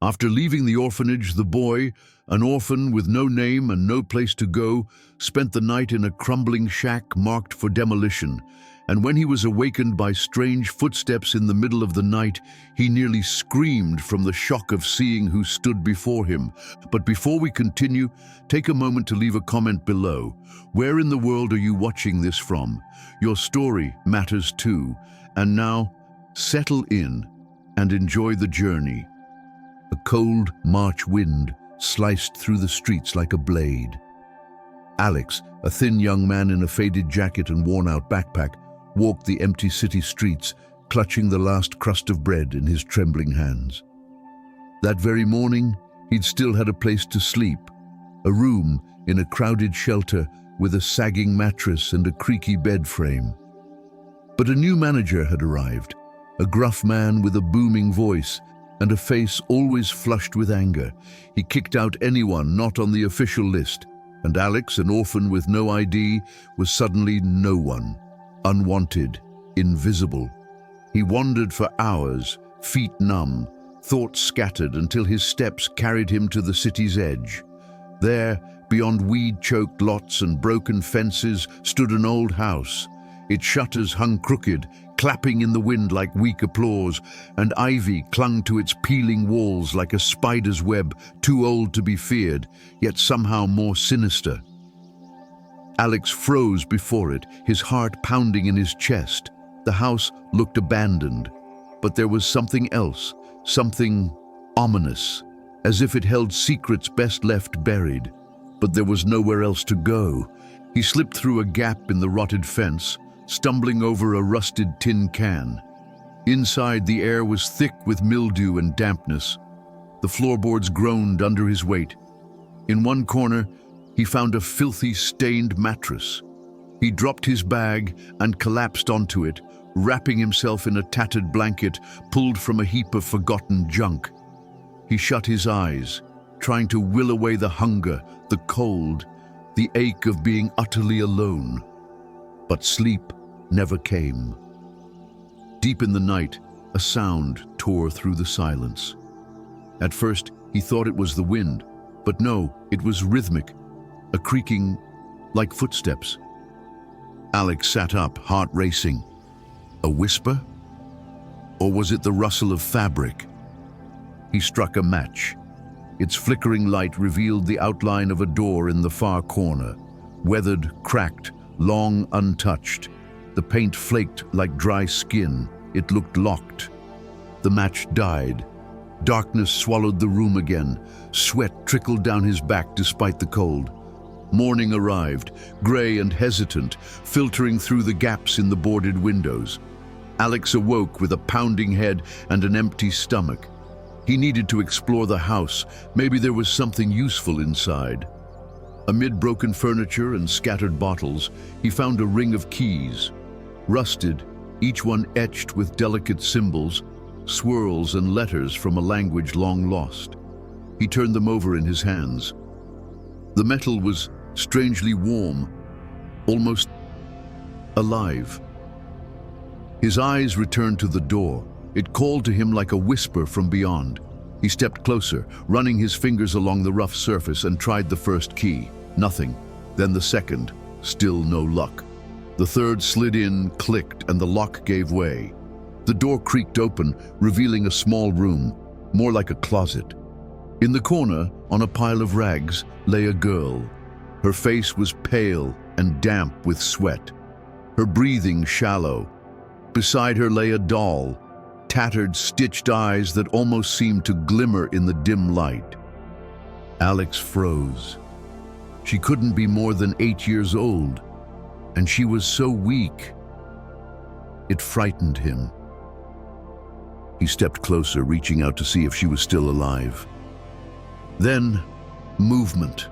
After leaving the orphanage, the boy, an orphan with no name and no place to go, spent the night in a crumbling shack marked for demolition. And when he was awakened by strange footsteps in the middle of the night, he nearly screamed from the shock of seeing who stood before him. But before we continue, take a moment to leave a comment below. Where in the world are you watching this from? Your story matters too. And now, settle in and enjoy the journey. A cold March wind sliced through the streets like a blade. Alex, a thin young man in a faded jacket and worn-out backpack, walked the empty city streets, clutching the last crust of bread in his trembling hands. That very morning, he'd still had a place to sleep, a room in a crowded shelter with a sagging mattress and a creaky bed frame. But a new manager had arrived, a gruff man with a booming voice and a face always flushed with anger. He kicked out anyone not on the official list, and Alex, an orphan with no ID, was suddenly no one. Unwanted, invisible. He wandered for hours, feet numb, thoughts scattered until his steps carried him to the city's edge. There, beyond weed-choked lots and broken fences, stood an old house. Its shutters hung crooked, clapping in the wind like weak applause, and ivy clung to its peeling walls like a spider's web, too old to be feared, yet somehow more sinister. Alex froze before it, his heart pounding in his chest. The house looked abandoned, but there was something else, something ominous, as if it held secrets best left buried. But there was nowhere else to go. He slipped through a gap in the rotted fence, stumbling over a rusted tin can. Inside, the air was thick with mildew and dampness. The floorboards groaned under his weight. In one corner, he found a filthy, stained mattress. He dropped his bag and collapsed onto it, wrapping himself in a tattered blanket pulled from a heap of forgotten junk. He shut his eyes, trying to will away the hunger, the cold, the ache of being utterly alone. But sleep never came. Deep in the night, a sound tore through the silence. At first, he thought it was the wind, but no, it was rhythmic, a creaking like footsteps. Alex sat up, heart racing. A whisper? Or was it the rustle of fabric? He struck a match. Its flickering light revealed the outline of a door in the far corner, weathered, cracked, long untouched. The paint flaked like dry skin. It looked locked. The match died. Darkness swallowed the room again. Sweat trickled down his back despite the cold. Morning arrived, gray and hesitant, filtering through the gaps in the boarded windows. Alex awoke with a pounding head and an empty stomach. He needed to explore the house. Maybe there was something useful inside. Amid broken furniture and scattered bottles, he found a ring of keys. Rusted, each one etched with delicate symbols, swirls and letters from a language long lost. He turned them over in his hands. The metal was strangely warm, almost alive. His eyes returned to the door. It called to him like a whisper from beyond. He stepped closer, running his fingers along the rough surface, and tried the first key. Nothing. Then the second. Still no luck. The third slid in, clicked, and the lock gave way. The door creaked open, revealing a small room, more like a closet. In the corner, on a pile of rags, lay a girl. Her face was pale and damp with sweat, her breathing shallow. Beside her lay a doll, tattered, stitched eyes that almost seemed to glimmer in the dim light. Alex froze. She couldn't be more than 8 years old, and she was so weak. It frightened him. He stepped closer, reaching out to see if she was still alive. Then, movement.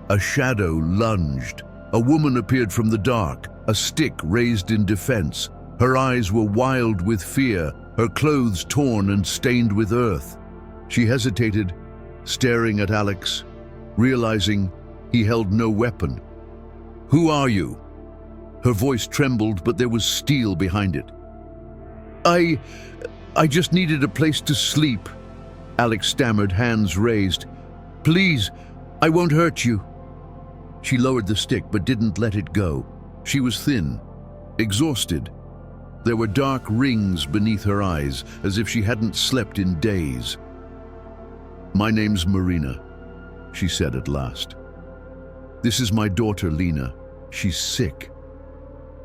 A shadow lunged. A woman appeared from the dark, a stick raised in defense. Her eyes were wild with fear, her clothes torn and stained with earth. She hesitated, staring at Alex, realizing he held no weapon. "Who are you?" Her voice trembled, but there was steel behind it. I just needed a place to sleep," Alex stammered, hands raised. "Please, I won't hurt you." She lowered the stick but didn't let it go. She was thin, exhausted. There were dark rings beneath her eyes, as if she hadn't slept in days. "My name's Marina," she said at last. "This is my daughter, Lena. She's sick."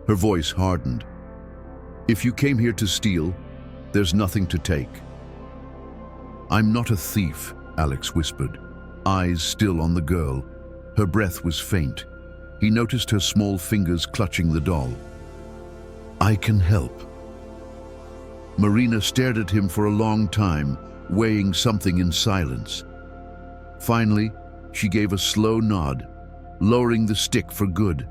Her voice hardened. "If you came here to steal, there's nothing to take." "I'm not a thief," Alex whispered, eyes still on the girl. Her breath was faint. He noticed her small fingers clutching the doll. "I can help." Marina stared at him for a long time, weighing something in silence. Finally, she gave a slow nod, lowering the stick for good.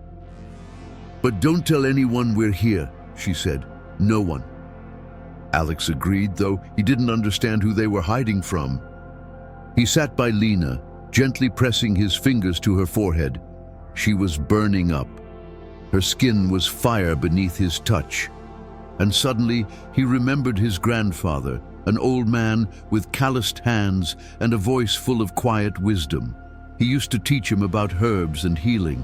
"But don't tell anyone we're here," she said. "No one." Alex agreed, though he didn't understand who they were hiding from. He sat by Lena, gently pressing his fingers to her forehead. She was burning up. Her skin was fire beneath his touch. And suddenly he remembered his grandfather, an old man with calloused hands and a voice full of quiet wisdom. He used to teach him about herbs and healing.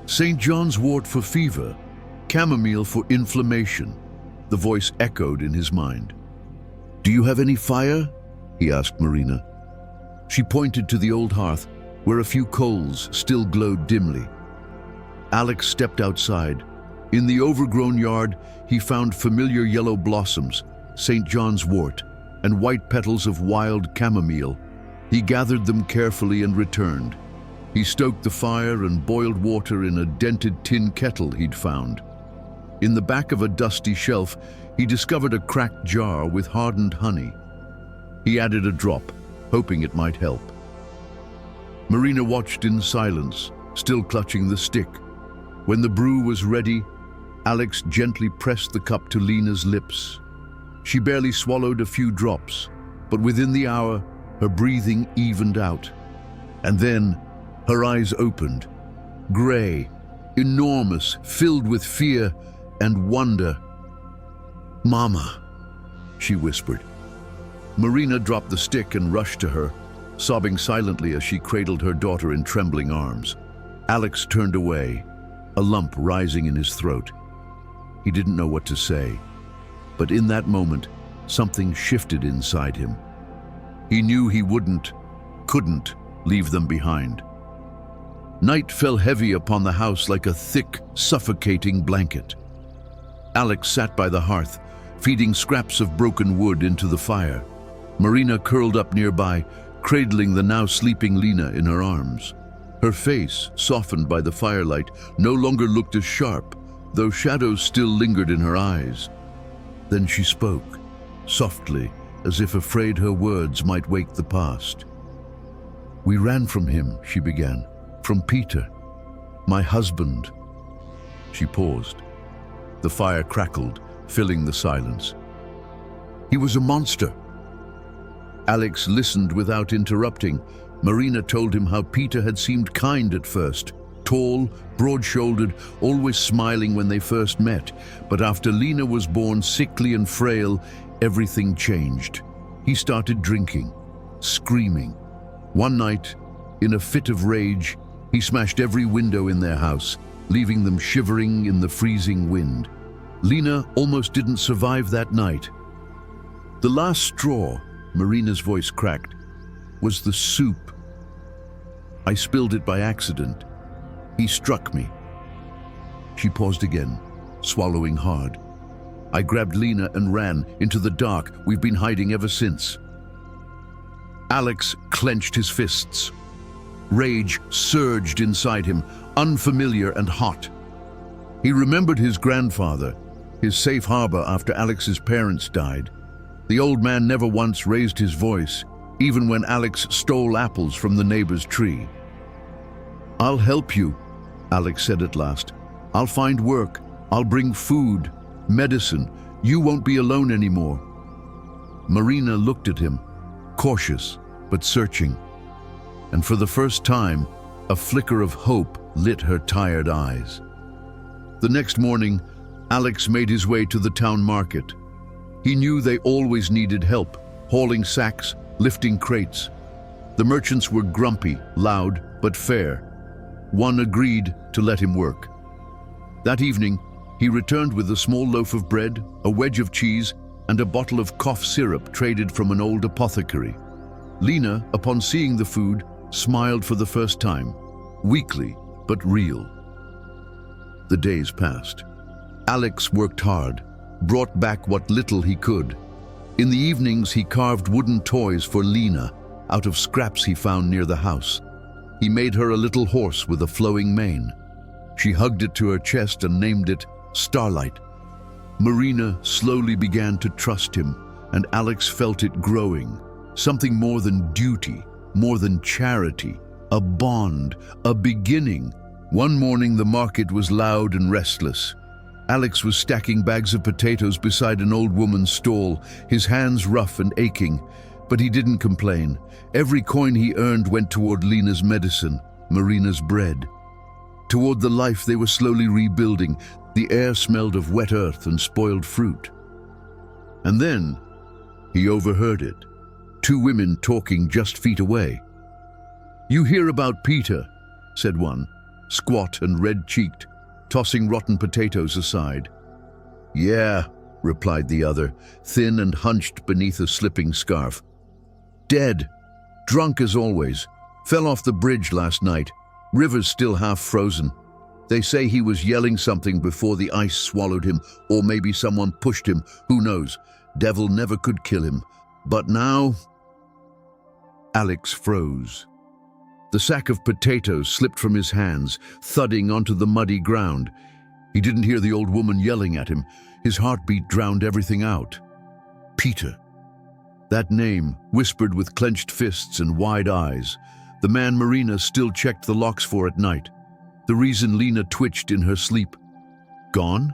"St. John's wort for fever, chamomile for inflammation," the voice echoed in his mind. "Do you have any fire?" he asked Marina. She pointed to the old hearth, where a few coals still glowed dimly. Alex stepped outside. In the overgrown yard, he found familiar yellow blossoms, St. John's wort, and white petals of wild chamomile. He gathered them carefully and returned. He stoked the fire and boiled water in a dented tin kettle he'd found. In the back of a dusty shelf, he discovered a cracked jar with hardened honey. He added a drop, hoping it might help. Marina watched in silence, still clutching the stick. When the brew was ready, Alex gently pressed the cup to Lena's lips. She barely swallowed a few drops, but within the hour, her breathing evened out. And then, her eyes opened, gray, enormous, filled with fear and wonder. "Mama," she whispered. Marina dropped the stick and rushed to her, sobbing silently as she cradled her daughter in trembling arms. Alex turned away, a lump rising in his throat. He didn't know what to say, but in that moment, something shifted inside him. He knew he couldn't leave them behind. Night fell heavy upon the house like a thick, suffocating blanket. Alex sat by the hearth, feeding scraps of broken wood into the fire. Marina curled up nearby, cradling the now sleeping Lena in her arms. Her face, softened by the firelight, no longer looked as sharp, though shadows still lingered in her eyes. Then she spoke, softly, as if afraid her words might wake the past. "We ran from him," she began, "from Peter, my husband." She paused. The fire crackled, filling the silence. "He was a monster." Alex listened without interrupting. Marina told him how Peter had seemed kind at first, tall, broad-shouldered, always smiling when they first met. But after Lena was born sickly and frail, everything changed. He started drinking, screaming. One night, in a fit of rage, he smashed every window in their house, leaving them shivering in the freezing wind. Lena almost didn't survive that night. The last straw, Marina's voice cracked, was the soup. "I spilled it by accident. He struck me." She paused again, swallowing hard. "I grabbed Lena and ran into the dark. We've been hiding ever since." Alex clenched his fists. Rage surged inside him, unfamiliar and hot. He remembered his grandfather, his safe harbor after Alex's parents died. The old man never once raised his voice, even when Alex stole apples from the neighbor's tree. "I'll help you," Alex said at last. "I'll find work. I'll bring food, medicine. You won't be alone anymore." Marina looked at him, cautious but searching. And for the first time, a flicker of hope lit her tired eyes. The next morning, Alex made his way to the town market. He knew they always needed help, hauling sacks, lifting crates. The merchants were grumpy, loud, but fair. One agreed to let him work. That evening, he returned with a small loaf of bread, a wedge of cheese, and a bottle of cough syrup traded from an old apothecary. Lena, upon seeing the food, smiled for the first time, weakly but real. The days passed. Alex worked hard, brought back what little he could. In the evenings, he carved wooden toys for Lena out of scraps he found near the house. He made her a little horse with a flowing mane. She hugged it to her chest and named it Starlight. Marina slowly began to trust him, and Alex felt it growing. Something more than duty, more than charity, a bond, a beginning. One morning the market was loud and restless. Alex was stacking bags of potatoes beside an old woman's stall, his hands rough and aching, but he didn't complain. Every coin he earned went toward Lena's medicine, Marina's bread. Toward the life they were slowly rebuilding. The air smelled of wet earth and spoiled fruit. And then he overheard it. Two women talking just feet away. "You hear about Peter," said one, squat and red-cheeked, tossing rotten potatoes aside. "Yeah," replied the other, thin and hunched beneath a slipping scarf. "Dead. Drunk as always. Fell off the bridge last night. River's still half frozen. They say he was yelling something before the ice swallowed him, or maybe someone pushed him. Who knows? Devil never could kill him. But now..." Alex froze. The sack of potatoes slipped from his hands, thudding onto the muddy ground. He didn't hear the old woman yelling at him. His heartbeat drowned everything out. Peter. That name, whispered with clenched fists and wide eyes. The man Marina still checked the locks for at night. The reason Lena twitched in her sleep. Gone?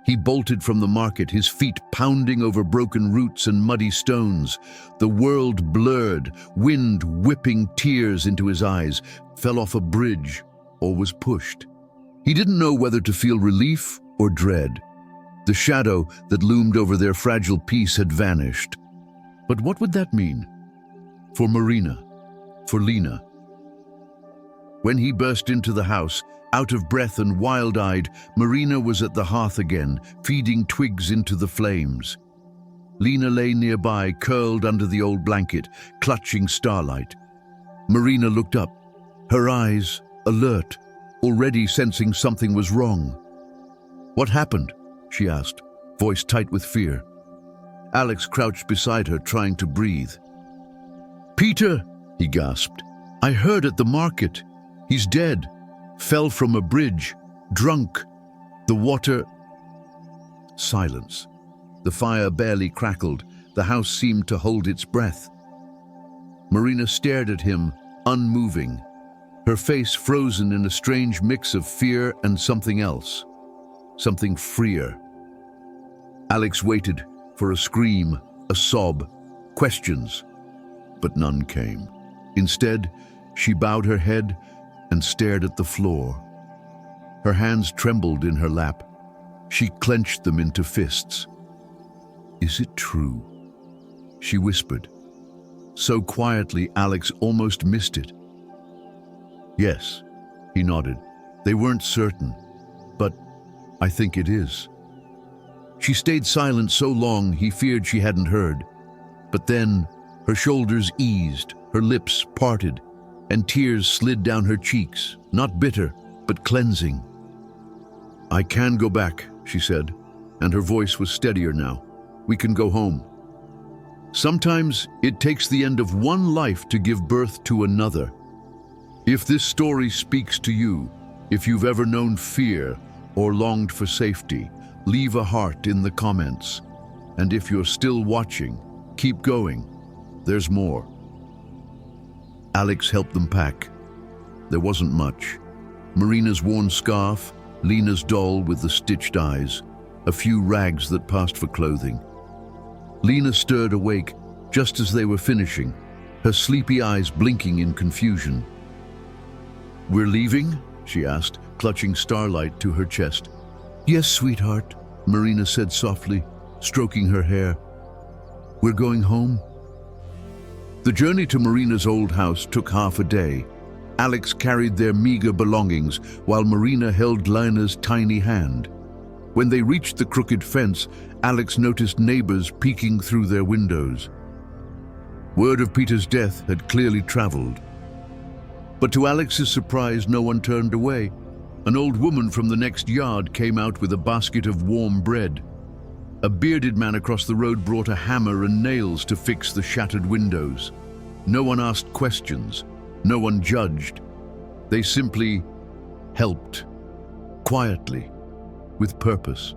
He bolted from the market, his feet pounding over broken roots and muddy stones. The world blurred, wind whipping tears into his eyes, fell off a bridge or was pushed. He didn't know whether to feel relief or dread. The shadow that loomed over their fragile peace had vanished. But what would that mean? For Marina, for Lena. When he burst into the house, out of breath and wild-eyed, Marina was at the hearth again, feeding twigs into the flames. Lena lay nearby, curled under the old blanket, clutching Starlight. Marina looked up, her eyes alert, already sensing something was wrong. "What happened?" she asked, voice tight with fear. Alex crouched beside her, trying to breathe. "Peter," he gasped. "I heard at the market. He's dead. Fell from a bridge. Drunk. The water..." Silence. The fire barely crackled. The house seemed to hold its breath. Marina stared at him, unmoving, her face frozen in a strange mix of fear and something else. Something freer. Alex waited for a scream, a sob, questions, but none came. Instead, she bowed her head and stared at the floor. Her hands trembled in her lap. She clenched them into fists. "Is it true?" she whispered, so quietly Alex almost missed it. "Yes," he nodded. "They weren't certain, but I think it is." She stayed silent so long he feared she hadn't heard. But then her shoulders eased, her lips parted, and tears slid down her cheeks, not bitter, but cleansing. "I can go back," she said, and her voice was steadier now. "We can go home. Sometimes it takes the end of one life to give birth to another. If this story speaks to you, if you've ever known fear or longed for safety, leave a heart in the comments. And if you're still watching, keep going. There's more." Alex helped them pack. There wasn't much. Marina's worn scarf, Lena's doll with the stitched eyes, a few rags that passed for clothing. Lena stirred awake just as they were finishing, her sleepy eyes blinking in confusion. "We're leaving?" she asked, clutching Starlight to her chest. "Yes, sweetheart," Marina said softly, stroking her hair. "We're going home." The journey to Marina's old house took half a day. Alex carried their meager belongings while Marina held Lina's tiny hand. When they reached the crooked fence, Alex noticed neighbors peeking through their windows. Word of Peter's death had clearly traveled. But to Alex's surprise, no one turned away. An old woman from the next yard came out with a basket of warm bread. A bearded man across the road brought a hammer and nails to fix the shattered windows. No one asked questions. No one judged. They simply helped, quietly, with purpose.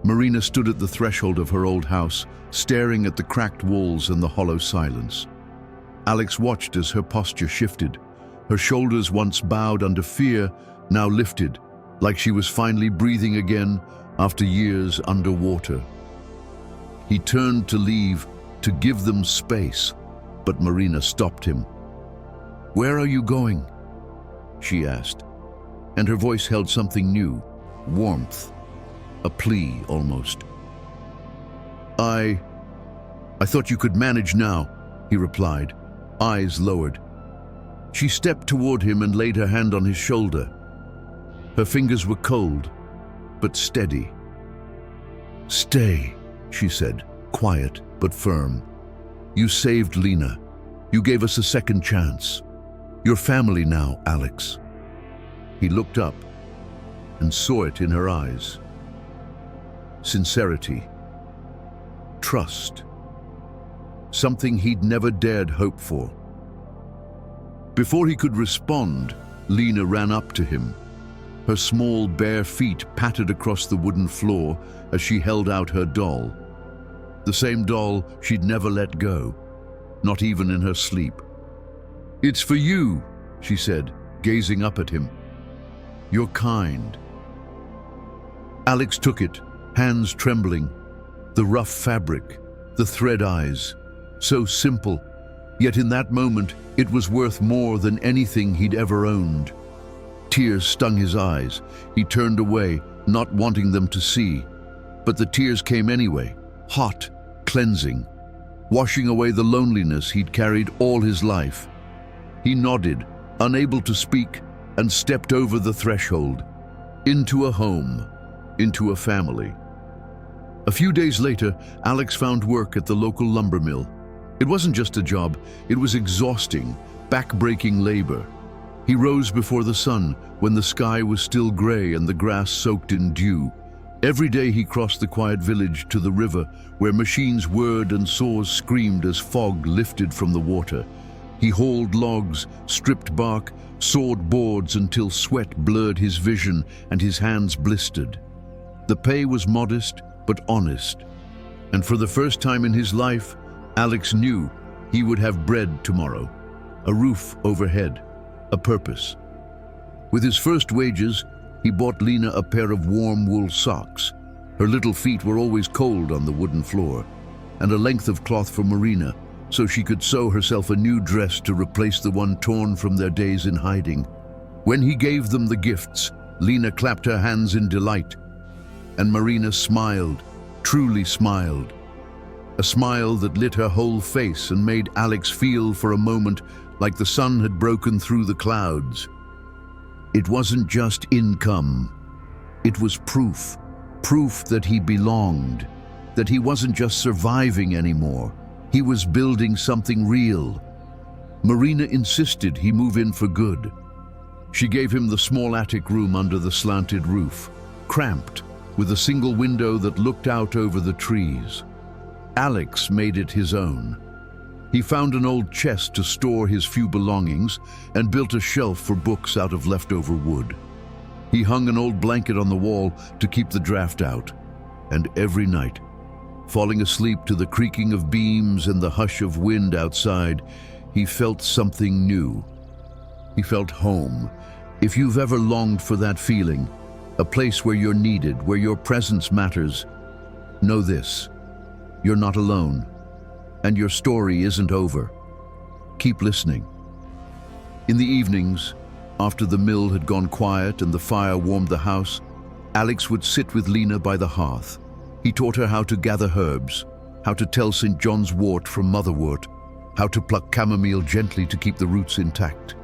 Marina stood at the threshold of her old house, staring at the cracked walls and the hollow silence. Alex watched as her posture shifted. Her shoulders, once bowed under fear, now lifted, like she was finally breathing again after years underwater. He turned to leave, to give them space, but Marina stopped him. "Where are you going?" she asked, and her voice held something new, warmth, a plea almost. I thought you could manage now," he replied, eyes lowered. She stepped toward him and laid her hand on his shoulder. Her fingers were cold, but steady. "Stay," she said, quiet but firm. "You saved Lina. You gave us a second chance. You're family now, Alex." He looked up and saw it in her eyes. Sincerity. Trust. Something he'd never dared hope for. Before he could respond, Lina ran up to him. Her small, bare feet pattered across the wooden floor as she held out her doll. The same doll she'd never let go, not even in her sleep. "It's for you," she said, gazing up at him. "You're kind." Alex took it, hands trembling. The rough fabric, the thread eyes, so simple, yet in that moment it was worth more than anything he'd ever owned. Tears stung his eyes. He turned away, not wanting them to see. But the tears came anyway, hot, cleansing, washing away the loneliness he'd carried all his life. He nodded, unable to speak, and stepped over the threshold, into a home, into a family. A few days later, Alex found work at the local lumber mill. It wasn't just a job, it was exhausting, back-breaking labor. He rose before the sun, when the sky was still gray and the grass soaked in dew. Every day he crossed the quiet village to the river, where machines whirred and saws screamed as fog lifted from the water. He hauled logs, stripped bark, sawed boards until sweat blurred his vision and his hands blistered. The pay was modest but honest, and for the first time in his life, Alex knew he would have bread tomorrow, a roof overhead, a purpose. With his first wages, he bought Lina a pair of warm wool socks. Her little feet were always cold on the wooden floor, and a length of cloth for Marina, so she could sew herself a new dress to replace the one torn from their days in hiding. When he gave them the gifts, Lina clapped her hands in delight, and Marina smiled, truly smiled. A smile that lit her whole face and made Alex feel for a moment like the sun had broken through the clouds. It wasn't just income. It was proof. Proof that he belonged, that he wasn't just surviving anymore. He was building something real. Marina insisted he move in for good. She gave him the small attic room under the slanted roof, cramped, with a single window that looked out over the trees. Alex made it his own. He found an old chest to store his few belongings and built a shelf for books out of leftover wood. He hung an old blanket on the wall to keep the draft out, and every night, falling asleep to the creaking of beams and the hush of wind outside, he felt something new. He felt home. If you've ever longed for that feeling, a place where you're needed, where your presence matters, know this: you're not alone, and your story isn't over. Keep listening. In the evenings, after the mill had gone quiet and the fire warmed the house, Alex would sit with Lina by the hearth. He taught her how to gather herbs, how to tell St. John's wort from motherwort, how to pluck chamomile gently to keep the roots intact.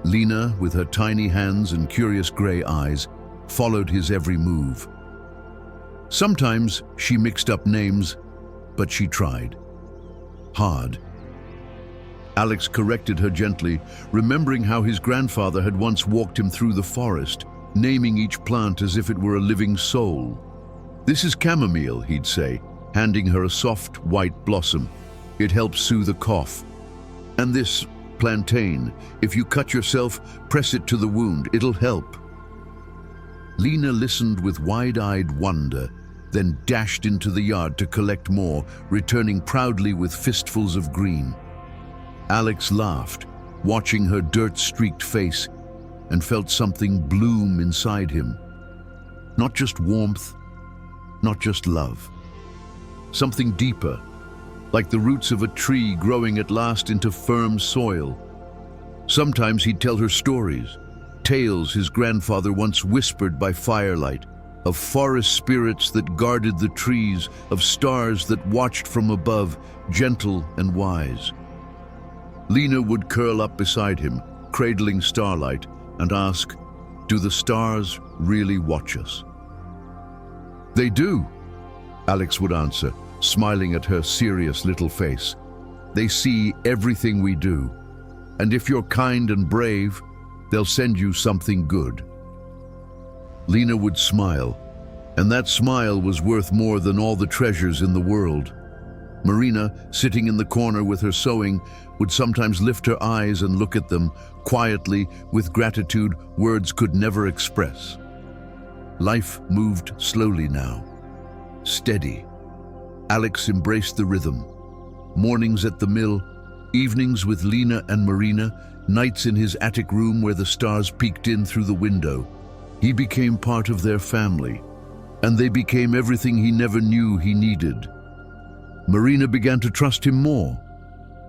Lena, with her tiny hands and curious grey eyes, followed his every move. Sometimes she mixed up names, but she tried. Hard. Alex corrected her gently, remembering how his grandfather had once walked him through the forest, naming each plant as if it were a living soul. "This is chamomile," he'd say, handing her a soft, white blossom. "It helps soothe a cough. And this, plantain, if you cut yourself, press it to the wound, it'll help." Lena listened with wide-eyed wonder, then dashed into the yard to collect more, returning proudly with fistfuls of green. Alex laughed, watching her dirt-streaked face, and felt something bloom inside him. Not just warmth, not just love. Something deeper, like the roots of a tree growing at last into firm soil. Sometimes he'd tell her stories, tales his grandfather once whispered by firelight, of forest spirits that guarded the trees, of stars that watched from above, gentle and wise. Lena would curl up beside him, cradling starlight, and ask, "Do the stars really watch us?" "They do," Alex would answer, smiling at her serious little face. "They see everything we do, and if you're kind and brave, they'll send you something good." Lena would smile, and that smile was worth more than all the treasures in the world. Marina, sitting in the corner with her sewing, would sometimes lift her eyes and look at them, quietly, with gratitude words could never express. Life moved slowly now, steady. Alex embraced the rhythm. Mornings at the mill, evenings with Lena and Marina, nights in his attic room where the stars peeked in through the window. He became part of their family, and they became everything he never knew he needed. Marina began to trust him more.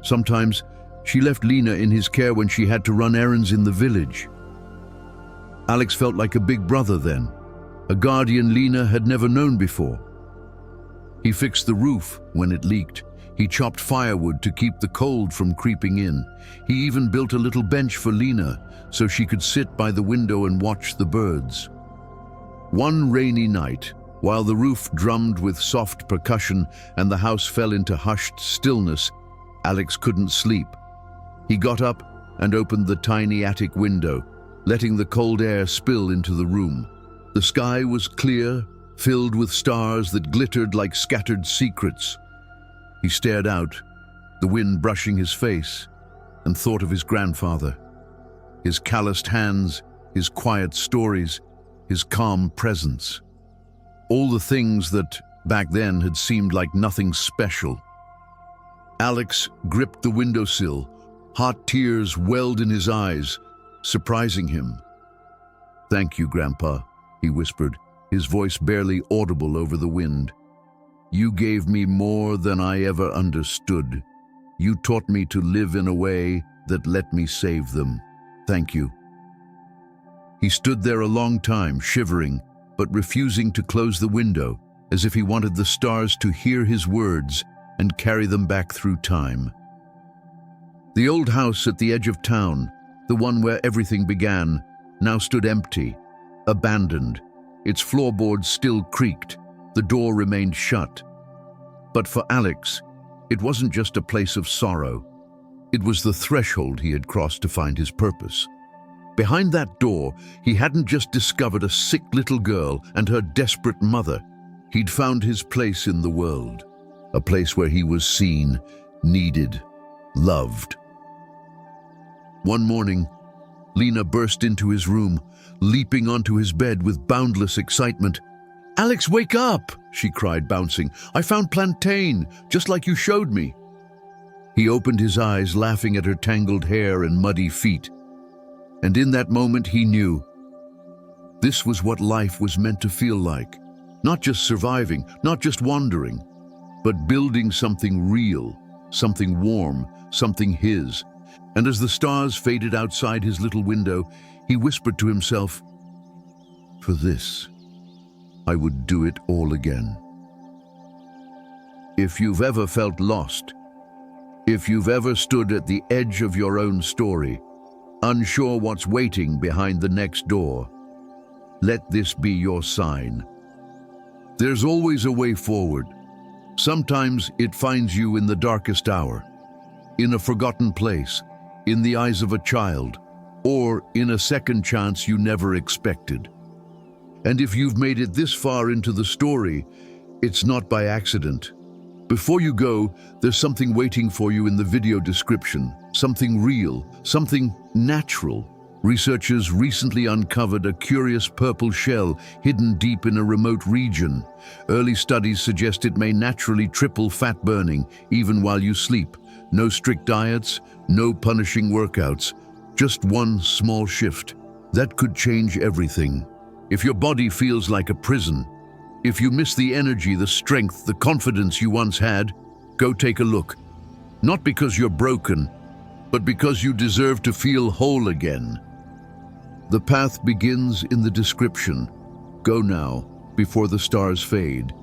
Sometimes she left Lena in his care when she had to run errands in the village. Alex felt like a big brother then, a guardian Lena had never known before. He fixed the roof when it leaked. He chopped firewood to keep the cold from creeping in. He even built a little bench for Lena so she could sit by the window and watch the birds. One rainy night, while the roof drummed with soft percussion and the house fell into hushed stillness, Alex couldn't sleep. He got up and opened the tiny attic window, letting the cold air spill into the room. The sky was clear, filled with stars that glittered like scattered secrets. He stared out, the wind brushing his face, and thought of his grandfather. His calloused hands, his quiet stories, his calm presence. All the things that, back then, had seemed like nothing special. Alex gripped the windowsill. Hot tears welled in his eyes, surprising him. "Thank you, Grandpa," he whispered, his voice barely audible over the wind. "You gave me more than I ever understood. You taught me to live in a way that let me save them. Thank you." He stood there a long time, shivering, but refusing to close the window, as if he wanted the stars to hear his words and carry them back through time. The old house at the edge of town, the one where everything began, now stood empty, abandoned. Its floorboards still creaked, the door remained shut. But for Alex, it wasn't just a place of sorrow. It was the threshold he had crossed to find his purpose. Behind that door, he hadn't just discovered a sick little girl and her desperate mother. He'd found his place in the world, a place where he was seen, needed, loved. One morning, Lena burst into his room, leaping onto his bed with boundless excitement. "Alex, wake up!" she cried, bouncing. "I found plantain, just like you showed me." He opened his eyes, laughing at her tangled hair and muddy feet. And in that moment he knew. This was what life was meant to feel like. Not just surviving, not just wandering, but building something real, something warm, something his. And as the stars faded outside his little window, he whispered to himself, "For this, I would do it all again." If you've ever felt lost, If you've ever stood at the edge of your own story, unsure what's waiting behind the next door, let this be your sign. There's always a way forward. Sometimes it finds you in the darkest hour, in a forgotten place, in the eyes of a child, or in a second chance you never expected. And if you've made it this far into the story, it's not by accident. Before you go, there's something waiting for you in the video description, something real, something natural. Researchers recently uncovered a curious purple shell hidden deep in a remote region. Early studies suggest it may naturally triple fat burning even while you sleep. No strict diets, no punishing workouts, just one small shift. That could change everything. If your body feels like a prison, if you miss the energy, the strength, the confidence you once had, go take a look. Not because you're broken, but because you deserve to feel whole again. The path begins in the description. Go now, before the stars fade.